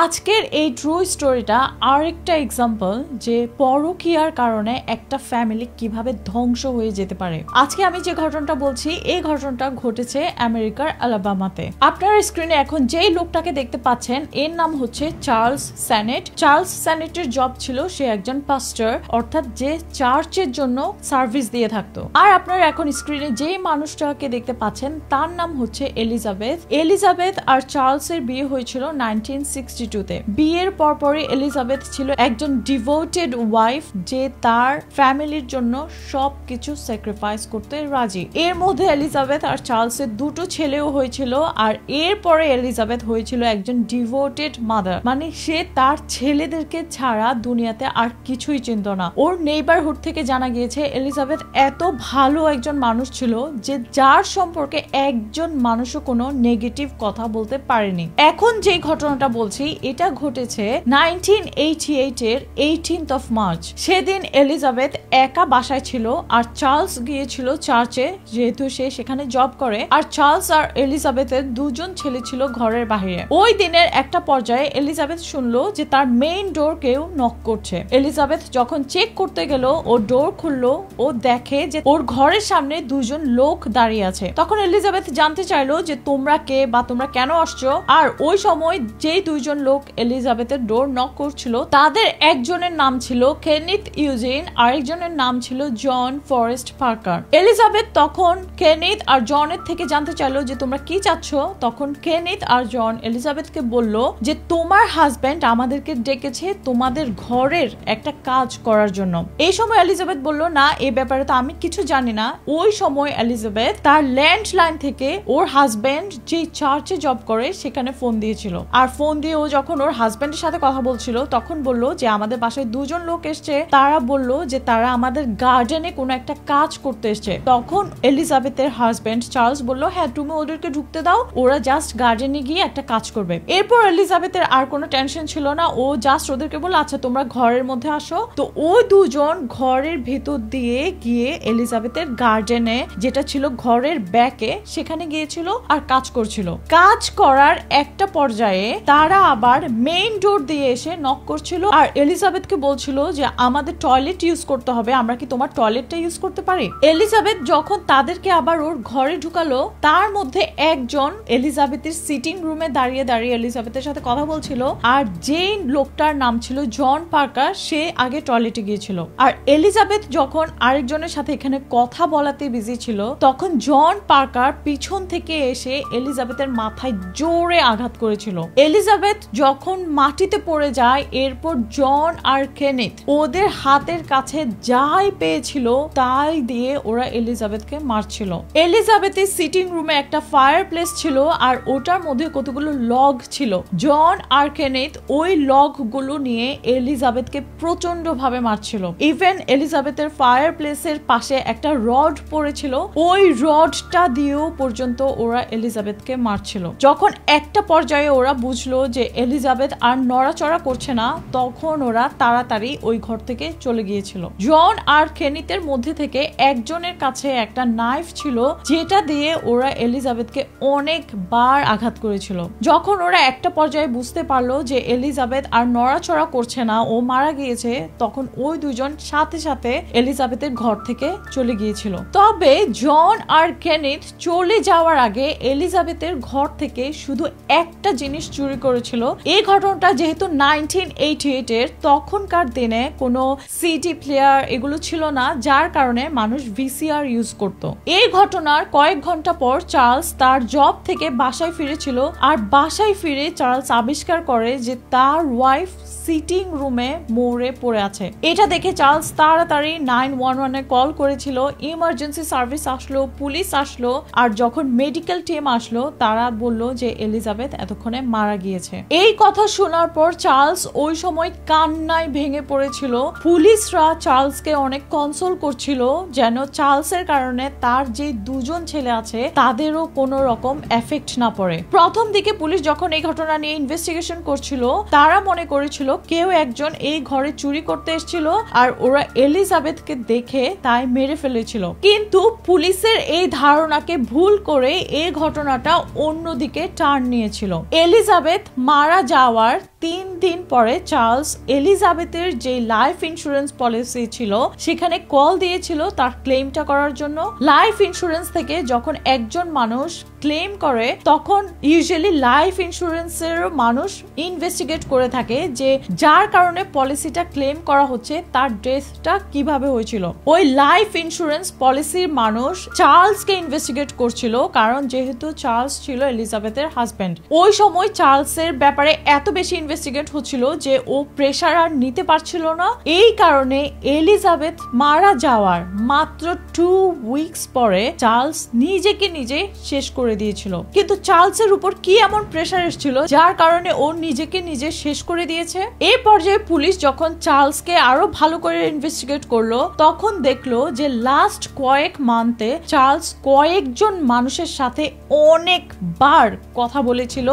আজকের এই ট্রু স্টোরিটা আরেকটা এক্সাম্পল যে পরকীয়ার কারণে একটা ফ্যামিলি কিভাবে ধ্বংস হয়ে যেতে পারে। আজকে আমি যে ঘটনাটা বলছি এই ঘটনাটা ঘটেছে আমেরিকার আলাবামাতে। আপনার স্ক্রিনে এখন যেই লোকটাকে দেখতে পাচ্ছেন এর নাম হচ্ছে চার্লস স্যানেট। চার্লস স্যানেটের জব ছিল সে একজন পাস্টর, অর্থাৎ যে চার্চের জন্য সার্ভিস দিয়ে থাকতো। আর আপনারা এখন স্ক্রিনে যেই মানুষটাকে দেখতে পাচ্ছেন তার নাম হচ্ছে এলিজাবেথ। এলিজাবেথ আর চার্লসের বিয়ে হয়েছিল 1962 তে। বিয়ের পরপরই এলিজাবেথ ছিল একজন ডিভোটেড ওয়াইফ যে তার ফ্যামিলির জন্য সবকিছু স্যাক্রিফাইস করতে রাজি। এর মধ্যে এলিজাবেথ আর চার্লসের দুটো ছেলেও হয়েছিল, আর এরপরে এলিজাবেথ হয়েছিল একজন ডিভোটেড মাদার, মানে সে তার ছেলেদেরকে ছাড়া দুনিয়াতে আর কিছুই চিনত না। ওর নেইবারহুড থেকে জানা গিয়েছে এলিজাবেথ এত ভালো একজন মানুষ ছিল যে যার সম্পর্কে একজন মানুষও কোনো নেগেটিভ কথা বলতে পারেনি। এখন যে ঘটনাটা বলছি এটা ঘটেছে 1988 এর 18th of March। সেদিন এলিজাবেথ একা বাসায় ছিল আর চার্লস গিয়েছিল চার্চে, যেহেতু সে সেখানে জব করে। আর চার্লস আর এলিজাবেথের দুজন ছেলে ছিল ঘরের বাইরে। ওই দিনের একটা পর্যায়ে এলিজাবেথ শুনলো যে তার মেইন ডোর কেউ নক করছে। এলিজাবেথ যখন চেক করতে গেল ও ডোর খুললো, ও দেখে যে ওর ঘরের সামনে দুজন লোক দাঁড়িয়ে আছে। তখন এলিজাবেথ জানতে চাইলো যে তোমরা কে বা তোমরা কেন আসছো। আর ওই সময় যেই দুইজন লোক এলিজাবেথের ডোর নক করছিল তাদের একজনের নাম ছিল কেনিথ ইউজিন, আরেকজনের নাম ছিল জন ফরেস্ট পার্কার। এলিজাবেথ তখন কেনিথ আর জনের থেকে জানতে চাইলো যে তোমরা কি চাচ্ছ। তখন কেনিথ আর জন এলিজাবেথকে বলল যে তোমার হাজবেন্ড আমাদেরকে ডেকেছে তোমাদের ঘরের একটা কাজ করার জন্য। এই সময় এলিজাবেথ বলল না, এই ব্যাপারে তো আমি কিছু জানি না। ওই সময় এলিজাবেথ তার ল্যান্ডলাইন থেকে ওর হাজবেন্ড যে চার্চে জব করে সেখানে ফোন দিয়েছিল। আর ফোন দিয়ে ও যখন ওর হাজবেন্ডের সাথে কথা বলছিল তখন বলল যে আমাদের বাসায় দুজন লোক এসছে, তারা বলল যে তারা আমাদের গার্ডেনে কোনো একটা কাজ করতে এসছে। তখন এলিজাবেথের হাজবেন্ড চার্লস বলল হ্যাঁ তুমি ওদেরকে ঢুকতে দাও, ওরা জাস্ট গার্ডেনে গিয়ে একটা কাজ করবে। এরপর এলিজাবেথের আর কোনো টেনশন ছিল না, ও জাস্ট ওদেরকে বলল আচ্ছা তোমরা ঘরের মধ্যে আসো। তো ওই দুজন ঘরের ভেতর দিয়ে গিয়ে এলিজাবেথের গার্ডেনে, যেটা ছিল ঘরের ব্যাকে, সেখানে গিয়েছিল আর কাজ করছিল। কাজ করার একটা পর্যায়ে তারা আবার মেইন ডোর দিয়ে এসে নক করছিল আর এলিজাবেথকে বলছিল যে আমাদের টয়লেট ইউজ করতে হবে, আমরা কি তোমার টয়লেটটা ইউজ করতে পারি। এলিজাবেথ যখন তাদেরকে আবার ওর ঘরে ঢুকালো তার মধ্যে একজন এলিজাবেথের সিটিং রুমে দাঁড়িয়ে দাঁড়িয়ে এলিজাবেথের সাথে কথা বলছিল, আর যেই লোকটার নাম ছিল জন পার্কার সে আগে টয়লেটে গিয়েছিল। আর এলিজাবেথ যখন আরেকজনের সাথে এখানে কথা বলাতে বিজি ছিল তখন জন পার্কার পিছন থেকে এসে এলিজাবেথের মাথায় জোরে আঘাত করেছিল। এলিজাবেথ যখন মাটিতে পড়ে যায় এরপর জন আর কেনিথ ওদের হাতের কাছে যাই পেয়েছিল তাই দিয়ে ওরা এলিজাবেথকে মারছিল। এলিজাবেথের সিটিং রুমে একটা ফায়ার প্লেস ছিল আর ওটার মধ্যে কতগুলো লগ ছিল। জন আর কেনিথ ওই লগ গুলো নিয়ে এলিজাবেথকে প্রচন্ড ভাবে মারছিল। ইভেন এলিজাবেথের ফায়ার প্লেসের পাশে একটা রড পড়েছিল, ওই রডটা দিয়েও পর্যন্ত ওরা এলিজাবেথকে মারছিল। যখন একটা পর্যায়ে ওরা বুঝলো যে এলিজাবেথ আর নড়াচড়া করছে না তখন ওরা তাড়াতাড়ি ওই ঘর থেকে চলে গিয়েছিল। জন আর কেনিথের মধ্যে থেকে একজনের কাছে একটা নাইফ ছিল যেটা দিয়ে ওরা এলিজাবেথকে অনেকবার আঘাত করেছিল। যখন ওরা একটা পর্যায়ে বুঝতে পারলো যে এলিজাবেথ আর নড়াচড়া করছে না, ও মারা গিয়েছে, তখন ওই দুজন সাথে সাথে এলিজাবেথের ঘর থেকে চলে গিয়েছিল। তবে জন আর কেনিথ চলে যাওয়ার আগে এলিজাবেথের ঘর থেকে শুধু একটা জিনিস চুরি করেছিল। এই ঘটনাটা যেহেতু 1988 এর, তখনকার দিনে কোনো সিডি প্লেয়ার এগুলো ছিল না, যার কারণে মানুষ ভিসিআর ইউজ করত। এই ঘটনার কয়েক ঘন্টা পর চার্লস তার জব থেকে বাসায় ফিরেছিল, আর বাসায় ফিরে চার্লস আবিষ্কার করে যে তার ওয়াইফ সিটিং রুমে মরে পড়ে আছে। এটা দেখে চার্লস তাড়াতাড়ি 911 এ কল করেছিল। ইমার্জেন্সি সার্ভিস আসলো, পুলিশ আসলো, আর যখন মেডিকেল টিম আসলো তারা বলল যে এলিজাবেথ এতক্ষণে মারা গিয়েছে। এই কথা শোনার পর চার্লস ওই সময় কান্নায় ভেঙে পড়েছিল। পুলিশরা চার্লসকে অনেক কনসোল করছিল যেন চার্লসের কারণে তার যে দুজন ছেলে আছে তাদেরও কোনো রকম এফেক্ট না পড়ে। প্রথম দিকে পুলিশ যখন এই ঘটনা নিয়ে ইনভেস্টিগেশন করছিল তারা মনে করেছিল কেউ একজন এই ঘরে চুরি করতে এসেছিল আর ওরা এলিজাবেথকে দেখে তাই মেরে ফেলেছিল। কিন্তু পুলিশের এই ধারণাকে ভুল করে এই ঘটনাটা অন্যদিকে টার্ন নিয়েছিল। এলিজাবেথ মারা যাওয়ার 3 দিন পরে চার্লস এলিজাবেথের যে লাইফ ইন্স্যুরেন্স পলিসি ছিল সেখানে কল দিয়েছিল তার ক্লেমটা করার জন্য। লাইফ ইন্স্যুরেন্স থেকে যখন একজন মানুষ ক্লেম করে তখন ইউজুয়ালি লাইফ ইন্স্যুরেন্সের মানুষ ইনভেস্টিগেট করে থাকে যে যার কারণে পলিসিটা ক্লেম করা হচ্ছে তার ডেথটা কিভাবে হয়েছিল। ওই লাইফ ইন্স্যুরেন্স পলিসির মানুষ চার্লসকে ইনভেস্টিগেট করছিল, কারণ যেহেতু চার্লস ছিল এলিজাবেথের হাজবেন্ড। ওই সময় চার্লসের ব্যাপারে এত বেশি ইনভেস্টিগেট হচ্ছিল যে ও প্রেসার আর নিতে পারছিল না। এই কারণে এলিজাবেথ মারা যাওয়ার মাত্র 2 উইকস পরে চার্লস নিজেকে নিজে শেষ করে দিয়েছিল। কিন্তু চার্লসের উপর কি এমন প্রেসার এসেছিল যার কারণে ও নিজেকে নিজে শেষ করে দিয়েছে? এই পর্যায়ে পুলিশ যখন চার্লসকে আরো ভালো করে ইনভেস্টিগেট করলো তখন দেখলো যে লাস্ট কয়েক মান্থে চার্লস কয়েকজন মানুষের সাথে অনেকবার কথা বলেছিল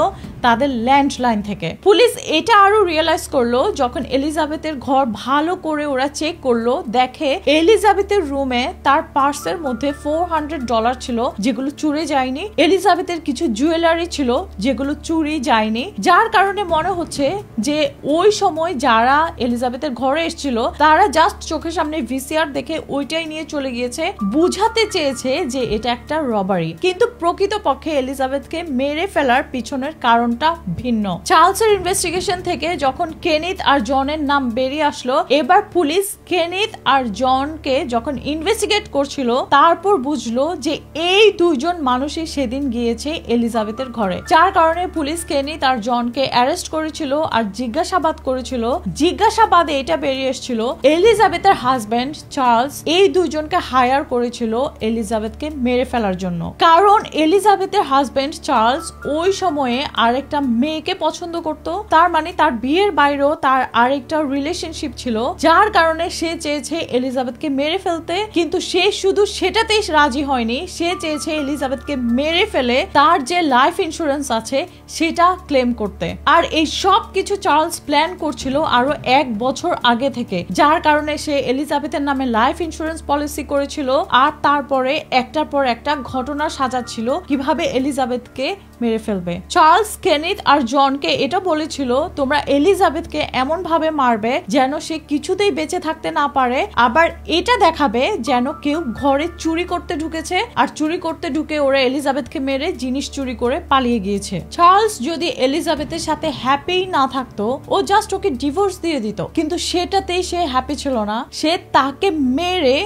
তাদের ল্যান্ডলাইন থেকে। পুলিশ এটা আরো রিয়েলাইজ করলো যখন এলিজাবেথের ঘর ভালো করে ওরা চেক করলো, দেখে এলিজাবেথের রুমে তার পার্সের মধ্যে $400 ছিল যেগুলো চুরি যায়নি। এলিজাবেথের কিছু জুয়েলারি ছিল যেগুলো চুরি যায়নি, যার কারণে মনে হচ্ছে যে ওই সময় যারা এলিজাবেথের ঘরে এসেছিল তারা জাস্ট চোখের সামনে ভিসিআর দেখে ওইটাই নিয়ে চলে গিয়েছে, বুঝাতে চেয়েছে যে এটা একটা রবারি। কিন্তু প্রকৃতপক্ষে এলিজাবেথকে মেরে ফেলার পিছনের কারণটা ভিন্ন। চার্লসের ইনভেস্টিগেশন থেকে যখন কেনিথ আর জনের নাম বেরিয়ে আসলো, এবার পুলিশ কেনিথ আর জনকে যখন ইনভেস্টিগেট করছিল তারপর বুঝলো যে এই দুইজন মানুষই সেদিন গিয়েছে এলিজাবেথের ঘরে, যার কারণে পুলিশ কেনিথ আর জনকে অ্যারেস্ট করেছিল আর জিজ্ঞাসাবাদ করেছিল। জিজ্ঞাসাবাদে এটা বেরিয়ে এসেছিল এলিজাবেথের হাজবেন্ড চার্লস এই দুইজনকে হায়ার করেছিল এলিজাবেথকে মেরে ফেলার জন্য, কারণ এলিজাবেথের হাজবেন্ড চার্লস ওই সময়ে আরেকটা মেয়েকে পছন্দ করত। তার মানে তার বিয়ের বাইরেও তার আরেকটা রিলেশনশিপ ছিল, যার কারণে সে চেয়েছে এলিজাবেথকে মেরে ফেলতে। কিন্তু সে শুধু সেটাতেই রাজি হয়নি, সে চেয়েছে এলিজাবেথকে মেরে ফেলে তার যে লাইফ ইন্স্যুরেন্স আছে সেটা ক্লেম করতে। আর এই সব কিছু চার্লস প্ল্যান করছিল আরো 1 বছর আগে থেকে, যার কারণে সে এলিজাবেথের নামে লাইফ ইন্স্যুরেন্স পলিসি করেছিল আর তারপরে একটার পর একটা ঘটনা সাজাচ্ছিল কিভাবে এলিজাবেথকে মেরে ফেলবে। চার্লস কেনিথ আর জনকে এটা বলেছিল তোমরা এলিজাবেথকে এমন ভাবে মারবে যেন সে কিছুতেই বেঁচে থাকতে না পারে, আবার এটা দেখাবে যেন কেউ ঘরে চুরি করতে ঢুকেছে আর চুরি করতে ঢুকে ওরা এলিজাবেথকে মেরে জিনিস চুরি করে পালিয়ে গিয়েছে। চার্লস যদি এলিজাবেথের সাথে হ্যাপি না থাকতো ও জাস্ট ওকে ডিভোর্স দিয়ে দিত, কিন্তু সেটাতেই সে হ্যাপি ছিল না। সে তাকে মেরে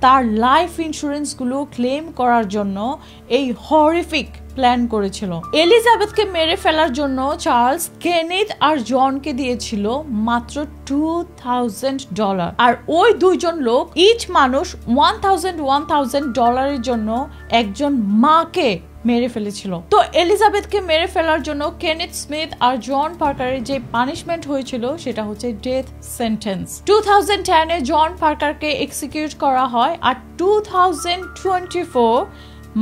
তার লাইফ ইন্স্যুরেন্স গুলো ক্লেম করার জন্য এই হরিফিক প্ল্যান করেছিল। এলিজাবেথকে মেরে ফেলার জন্য চার্লস কেনিথ আর জনকে দিয়েছিল মাত্র $2,000 আর ওই দুইজন লোক ইচ মানুষ $1,000 জন্য একজন মাকে মেরে ফেলেছিল। তো এলিজাবেথকে মেরে ফেলার জন্য কেনিথ স্মিথ আর জন পার্কারের যে পানিশমেন্ট হয়েছিল সেটা হচ্ছে ডেথ সেন্টেন্স। 2010 এ জন পার্কারকে এক্সিকিউট করা হয় আর 2024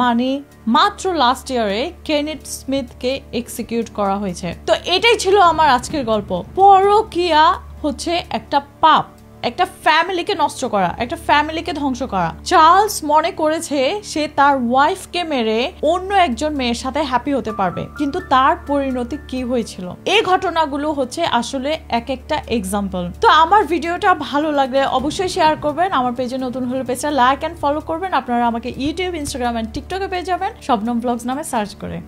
মানে মাত্র লাস্ট ইয়ারে কেনিথ স্মিথকে এক্সিকিউট করা হয়েছে। তো এটাই ছিল আমার আজকের গল্প। পরকীয়া হচ্ছে একটা পাপ, একটা ফ্যামিলিকে নষ্ট করা, একটা ফ্যামিলিকে ধ্বংস করা। চার্লস মনে করেছে সে তার ওয়াইফকে মেরে অন্য একজন মেয়ের সাথে হ্যাপি হতে পারবে, কিন্তু তার পরিণতি কি হয়েছিল। এই ঘটনাগুলো হচ্ছে আসলে এক একটা এক্সাম্পল। তো আমার ভিডিওটা ভালো লাগলে অবশ্যই শেয়ার করবেন, আমার পেজে নতুন হলে পেজটা লাইক এন্ড ফলো করবেন। আপনারা আমাকে ইউটিউব, ইনস্টাগ্রাম এন্ড টিকটকে পেয়ে যাবেন শবনম ব্লগস নামে সার্চ করে।